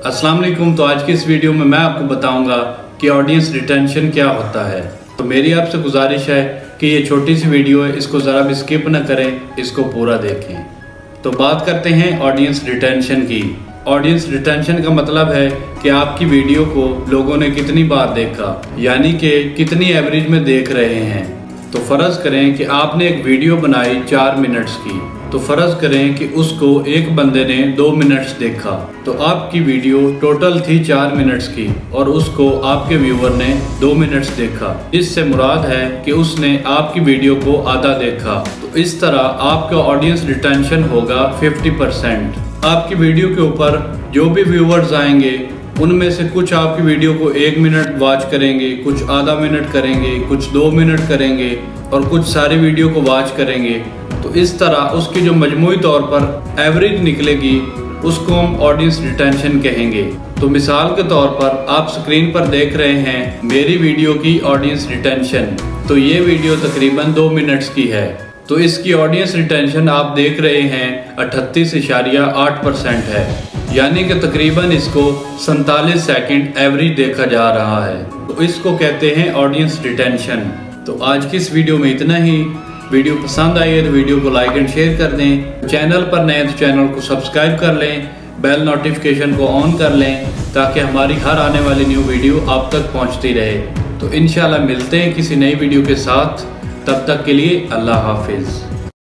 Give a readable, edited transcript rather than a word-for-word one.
अस्सलाम वालेकुम। तो आज की इस वीडियो में मैं आपको बताऊंगा कि ऑडियंस रिटेंशन क्या होता है। तो मेरी आपसे गुजारिश है कि ये छोटी सी वीडियो है, इसको ज़रा भी स्किप ना करें, इसको पूरा देखें। तो बात करते हैं ऑडियंस रिटेंशन की। ऑडियंस रिटेंशन का मतलब है कि आपकी वीडियो को लोगों ने कितनी बार देखा, यानी कि कितनी एवरेज में देख रहे हैं। तो फ़र्ज़ करें कि आपने एक वीडियो बनाई 4 मिनट्स की, तो फ़र्ज़ करें कि उसको एक बंदे ने 2 मिनट्स देखा, तो आपकी वीडियो टोटल थी 4 मिनट्स की और उसको आपके व्यूअर ने 2 मिनट्स देखा। इससे मुराद है कि उसने आपकी वीडियो को आधा देखा। तो इस तरह आपका ऑडियंस रिटेंशन होगा 50%। आपकी वीडियो के ऊपर जो भी व्यूअर्स आएंगे उनमें से कुछ आपकी वीडियो को 1 मिनट वॉच करेंगे, कुछ आधा मिनट करेंगे, कुछ 2 मिनट करेंगे और कुछ सारी वीडियो को वॉच करेंगे। तो इस तरह उसकी जो मजमूई तौर पर एवरेज निकलेगी उसको हम ऑडियंस रिटेंशन कहेंगे। तो मिसाल के तौर पर आप स्क्रीन पर देख रहे हैं मेरी वीडियो की ऑडियंस रिटेंशन। तो ये वीडियो तकरीबन 2 मिनट्स की है, तो इसकी ऑडियंस रिटेंशन आप देख रहे हैं 38.8% है, यानी कि तकरीबन इसको 47 सेकंड एवरेज देखा जा रहा है। तो इसको कहते हैं ऑडियंस रिटेंशन। तो आज की इस वीडियो में इतना ही। वीडियो पसंद आई है तो वीडियो को लाइक एंड शेयर कर दें। चैनल पर नए तो चैनल को सब्सक्राइब कर लें, बेल नोटिफिकेशन को ऑन कर लें ताकि हमारी हर आने वाली न्यू वीडियो आप तक पहुंचती रहे। तो इंशाल्लाह मिलते हैं किसी नई वीडियो के साथ। तब तक के लिए अल्लाह हाफिज़।